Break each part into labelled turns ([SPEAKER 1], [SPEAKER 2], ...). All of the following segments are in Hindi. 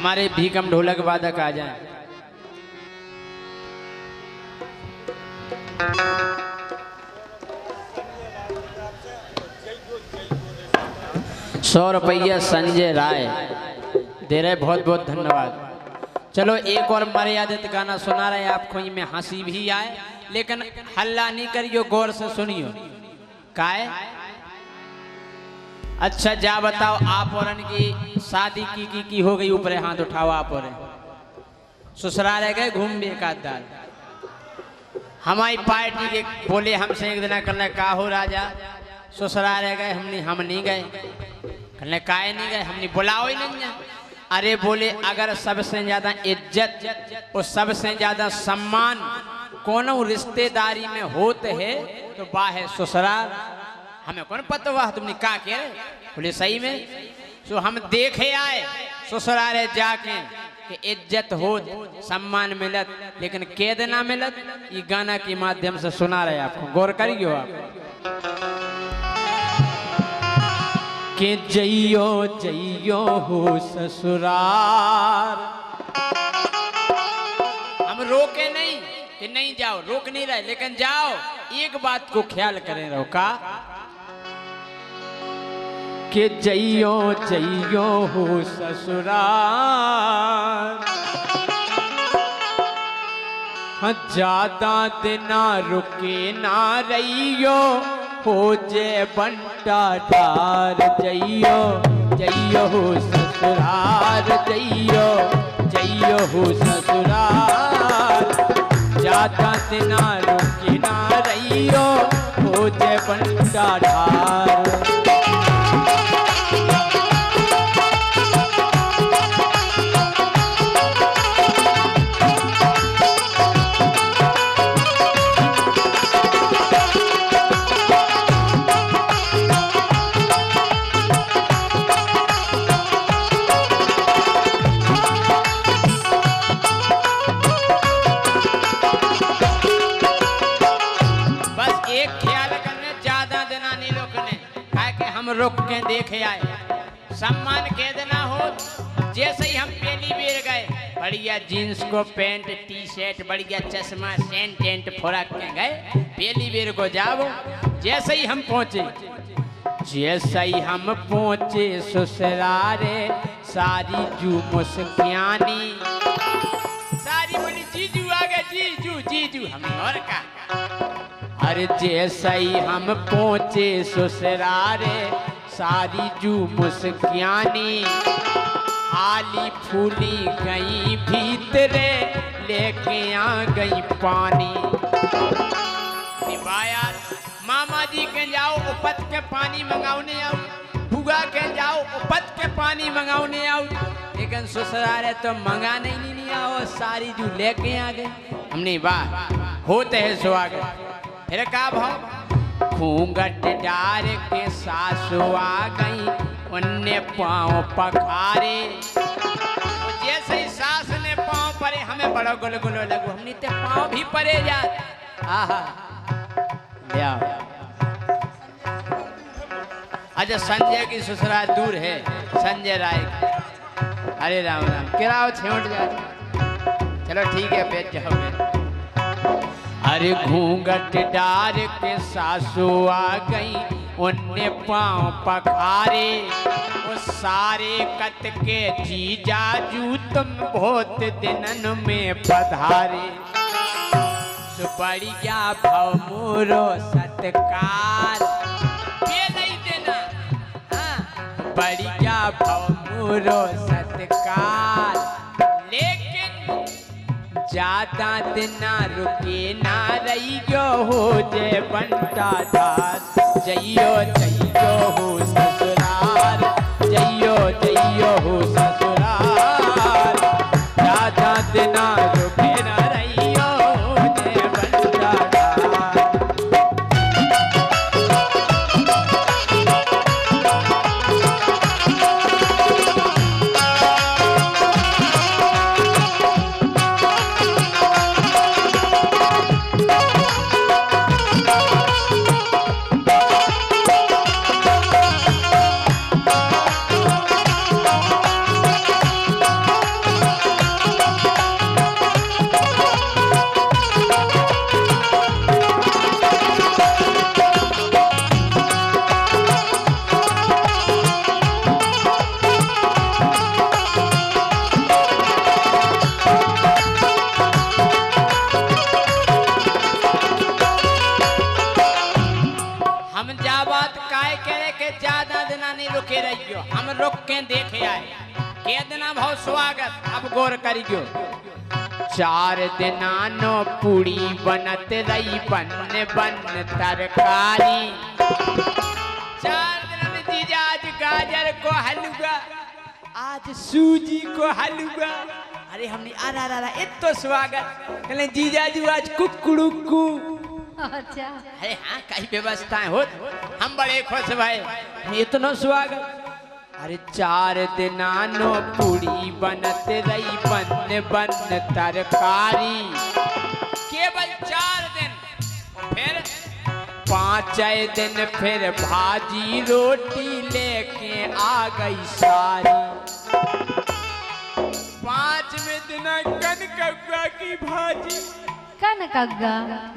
[SPEAKER 1] हमारे भीकम ढोलक वादक आ जाएं। ₹100 संजय राय दे रहे, बहुत बहुत धन्यवाद। चलो एक और मर्यादित गाना सुना रहे आपको, इनमें हंसी भी आए लेकिन हल्ला नहीं करियो, गौर से सुनियो। काहे? अच्छा जा बताओ, आप और की शादी की हो गई? ऊपर हाथ उठाओ। आप और ससुराल गए घूम भी एक आध दाल। हमारी पार्टी के बोले हमसे एक दिन करने का हो राजा ससुराल गए, हम नहीं गए। कहने काहे नहीं गए? हमने बुलाओ ही नहीं। अरे बोले अगर सबसे ज्यादा इज्जत और सबसे ज्यादा सम्मान कोनो रिश्तेदारी में होते है तो बाहे ससुराल। हमें कौन पता हुआ तुमने का कह रहे? बोले सही में। सो हम देखे आए ससुराल जाके कि इज्जत हो सम्मान मिलत, लेकिन कैद ना मिलत। ये गाना के माध्यम से सुना रहे आपको, गौर करियो आप। कि जइयो जइयो हो ससुराल। हम रोके नहीं कि नहीं जाओ, रोक नहीं रहे, लेकिन जाओ। एक बात को ख्याल करें रहो का कि जइयो जइयो हो ससुराल। ज्यादा दिना रुके ना रहियो, हो जे बंटा ठार। जइयो जइयो हो ससुराल, जइयो जइयो हो ससुराल। ज्यादा दिना रुके ना रहियो, हो जे बंटा ठार। रुक के देखे आए, सम्मान के देना हो। जैसे ही हम पहली बेर गए, बढ़िया जींस को पैंट टी शर्ट, बढ़िया चश्मा सेंट टेंट फोड़क के गए। पहली बेर को जाओ। जैसे ही हम पहुंचे, ससुरारे सारी जू मुस्कियानी। सारी बोली जीजू आ गए, जीजू जीजू। हम और का? अरे जैसे ही हम पहुंचे ससुरारे सारी जू मुस्कियानी। हाली फूली गई भीतरे, लेके आ गई पानी। मामा जी के जाओ उपत के पानी मंगाने आओ, बुआ के जाओ उपत के पानी मंगाने आओ, लेकिन ससुरारे तो मंगाने ही नहीं आओ। सारी जू लेके आ गई। हमने वाह होते है स्वागत। फिर का भाव? घूंघट डार के सासु आ गई, उनने पाँव पखारे। जैसे ही सास ने पाँव परे, हमें बड़ा गुलगुलो लगो। हमने ते पाँव भी परे जात। आहा अच्छा संजय की ससुराल दूर है, संजय राय। अरे राम राम किराओ छेवट जाए। चलो ठीक है, बैठ जाओगे। अरे घूंघट डार के सासु आ गई, उनने पाँव पखारे। वो सारे कत के जीजाजू तुम बहुत दिनन में पधारे। बढ़िया भव मोरो सत्कार, ये नहीं देना। हाँ बढ़िया भव मोरो सत्कार, लेकिन ज्यादा दिना रुके ना रहियो, हो जे बंटा ठार। जइयो जइयो हो ससुराल, जइयो जइयो हो ससुराल। ज्यादा दिना रुके ना रहियो, हो जे बंटा ठार। कितना भाव स्वागत अब गौर करियो। 4 दिनानो पूड़ी बनत रही बन बन तरकारी। 4 दिन में जीजा आज गाजर को हलवा, आज सूजी को हलवा। अरे हमने अरा इतो स्वागत कहले जीजा जी आज कुकुड़ुकू।
[SPEAKER 2] अच्छा
[SPEAKER 1] अरे हाँ कई व्यवस्थाएं हो, हम बड़े खुश भाई इतना स्वागत। अरे 4 दिनानो पूड़ी बनत रही बन बन तरकारी। केवल 4 दिन, फिर 5 दिन फिर भाजी रोटी लेके आ गई सारी। 5वें दिन कनकौआ की भाजी,
[SPEAKER 2] कनकौआ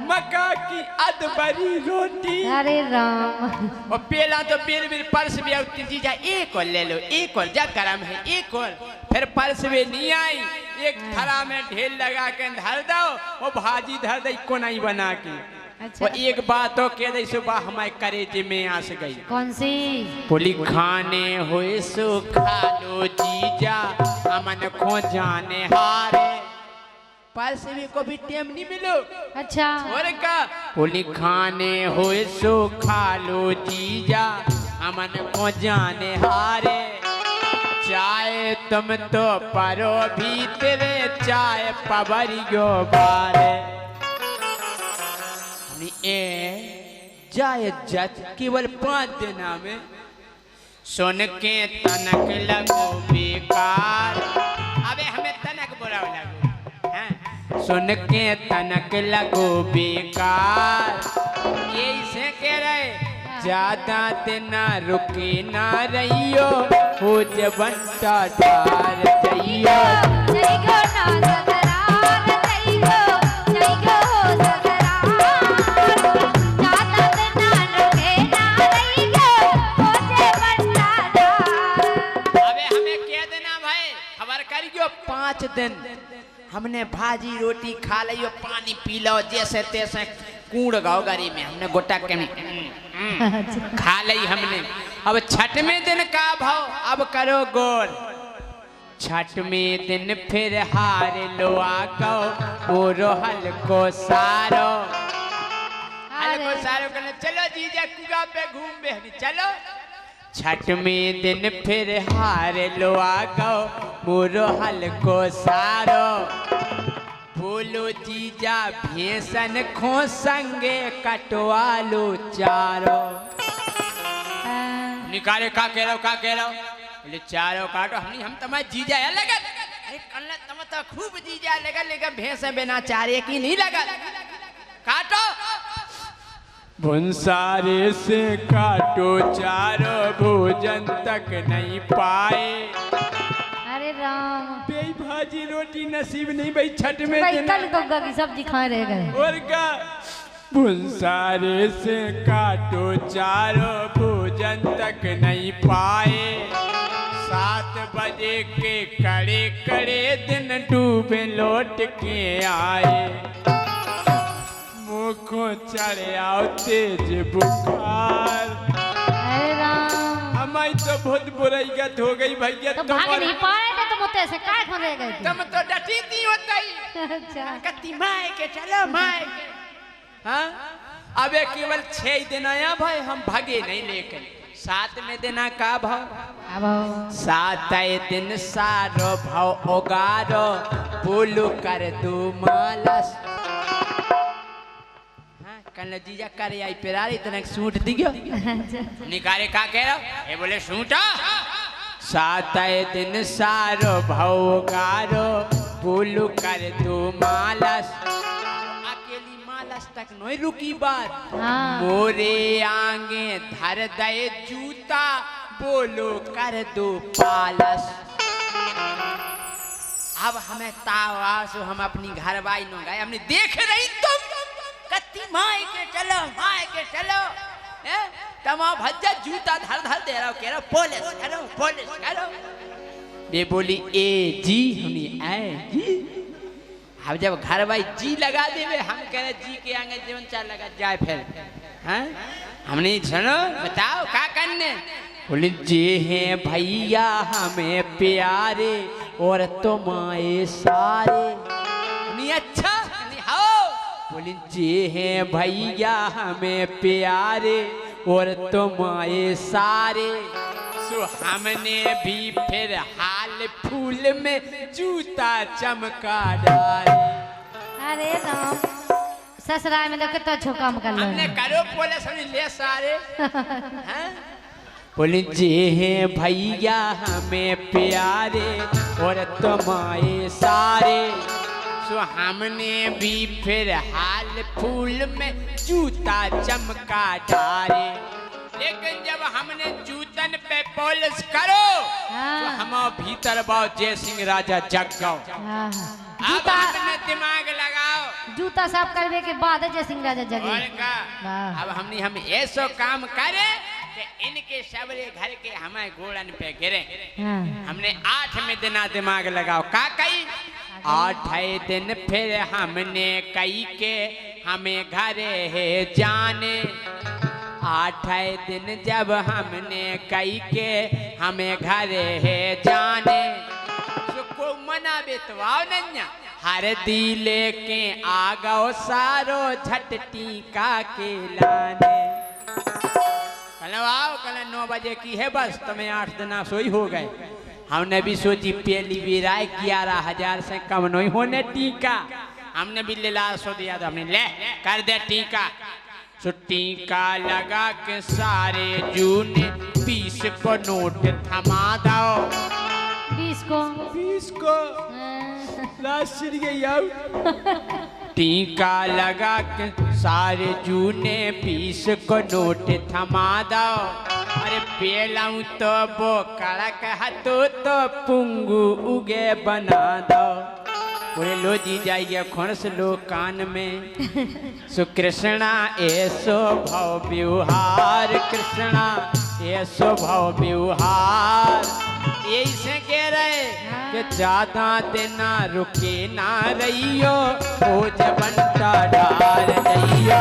[SPEAKER 1] मक्का की अदबरी रोटी।
[SPEAKER 2] अरे राम
[SPEAKER 1] और पेला तो बेर बेर पर्स भी आती जीजा एक और ले लो, एक और जा करम है एक और। फिर पर्स में नहीं आई, एक थरा में ढेर लगा के धर दो, वो भाजी धर दई को नहीं बना के।
[SPEAKER 2] अच्छा
[SPEAKER 1] वो एक बात तो कह दई सुबह हमारे करेजे में आस गई।
[SPEAKER 2] कौन सी?
[SPEAKER 1] बोली खाने हुए सो खा लो जीजा अमन को जाने हारे। पर्स में को भी टेम नहीं मिलो।
[SPEAKER 2] अच्छा
[SPEAKER 1] और का बोली खाने हुए सो खा लो जीजा अमन को जाने हारे। चाय तुम तो परो भी तेरे चाय पवरियो बारे। ए जाय जत केवल 5 दिन में सुन के तनक लगो बेकार। अबे हमें तनक बुरा लगो हैं, सुन के तनक लगो बेकार। ये से कह रहे ज्यादा दिन रुके ना रहियो, हो जबंता ठार जइयो।
[SPEAKER 2] जइगो ना सदरार जइगो, जइगो हो सदरार। ज्यादा दिन रुके ना रहियो, हो जबंता ठार।
[SPEAKER 1] अबे हमें कह देना भाई खबर करियो 5 दिन हमने भाजी रोटी खा लियो, पानी पी लो, जैसे तैसे कूड़ गाओ गाड़ी में हमने गोटा के खा ली हमने। अब 6वें दिन का भाव अब करो गोर। 6वें दिन फिर हार लो आको वो रोहल को सारो। हल को सारो कहने चलो जीजा कुआ पे घूम बेहनी चलो। 6वें दिन फिर हार लो आको वो रोहल को सारो। बोलो जीजा भेसन खो संगे कटवा लो चारो। निकाले का कह रहो बोले चारो काटो। हम तुम्हारे जीजा है लगत। अरे कल तुम तो खूब जीजा लगा लेगा भैंस बिना चारे की नहीं लगा काटो। भुंसारे से काटो चारो भोजन तक नहीं पाए।
[SPEAKER 2] अरे राम
[SPEAKER 1] बेई भाजी रोटी नसीब नहीं भाई 6वें
[SPEAKER 2] भाई
[SPEAKER 1] दिन
[SPEAKER 2] कनकौआ की सब्जी खाए रह गए।
[SPEAKER 1] और का भुंसारे से काटो चारो भोजन तक नहीं पाए। 7 बजे के कड़े कड़े दिन डूबे लौट के आए। मुँह को चढ़े आओ तेज बुखार।
[SPEAKER 2] अरे राम
[SPEAKER 1] हमारी तो बहुत बुराईगत हो गई भैया।
[SPEAKER 2] तो भाग नहीं पाए थे तुम होते से काय खो रह गए थे।
[SPEAKER 1] तुम तो डटी थी होता ही।
[SPEAKER 2] अच्छा
[SPEAKER 1] कत्ती माए के चलो माए के। हाँ अबे केवल 6 दिन आया भाई हम भागे नहीं लेकर। 7वें दिन का भाव
[SPEAKER 2] अब
[SPEAKER 1] 7 दिन सारो भाव ओगारो बोलो कर दो मालस। हाँ कल जीजा करे आई पेरारी तने सूट दियो। निकाले का कह रहा ये बोले सूटा। 7 दिन सारो भाव ओगारो बोलो कर दो मालस। तक नहीं रुकी बात।
[SPEAKER 2] हाँ।
[SPEAKER 1] मोरे आगे धर दे जूता बोलो कर दो पालस। अब हमें तावासो हम अपनी घर बाई न गए। हमने देख रही तुम कत्ती माए के चलो तमा भज्जा जूता धर दे रहा कह रहा पुलिस करो। ये बोली ए जी हमने आए जी। अब जब घर भाई जी लगा देवे हम कह रहे जी के आगे जीवन चार लगा जाए फिर। हाँ हमने सुनो बताओ क्या करने। बोले जे हैं भैया हमें प्यारे और तुम्हारे सारे। नहीं अच्छा नहीं हो। बोले जे हैं भैया हमें प्यारे और तुम्हारे सारे। सो हमने भी फिर हाल फूल में जूता चमका डाले।
[SPEAKER 2] अरे राम ससुराल में तो कितना झोंका कर लो।
[SPEAKER 1] हमने करो बोले समझ ले सारे। बोले जे हैं भैया हमें प्यारे और तुम्हारे सारे। सो हमने भी फिर हाल फूल में जूता चमका डाले। लेकिन जब हमने जूतन पे पॉलिश करो तो हम भीतर बाओ जय सिंह राजा जग गाओ। अब हमने दिमाग लगाओ।
[SPEAKER 2] जूता साफ करने के बाद जय सिंह राजा जगे।
[SPEAKER 1] अब हम ऐसा काम करे कि इनके सबरे घर के हमारे गोड़न पे गिरे। हमने 8 में दिना दिमाग लगाओ। का कई 8 दिन फिर हमने कई के हमें घरे है जाने। 8 दिन जब हमने कई के हमें घरे है जाने। को मना बेतवाओ नन्या हर दी लेके आ गओ सारो झटटी का के लाने। कल 9 बजे की है बस तुम्हें 8 दिन सोई हो गए। हमने भी सोची पहली बिराय 11,000 से कम नहीं होने टीका। हमने भी ले सो दिया था। हमने ले कर दे टीका। सो टीका लगा के सारे जूने 20 को नोट थमा दो।
[SPEAKER 2] 20 को
[SPEAKER 1] टीका लगा के सारे जूने 20 को नोट थमा दो। अरे पेलाऊं तो वो कड़क हतो तो पुंगू उगे बना दो। बोले लो जी जाइए खुणस लो कान में। सो कृष्णा ऐसो भाव व्यवहार। कृष्णा ऐसो भाव व्यवहार। यही से कह रहे कि ज्यादा दिन रुके ना रहियो ओ जबंता डार रहियो।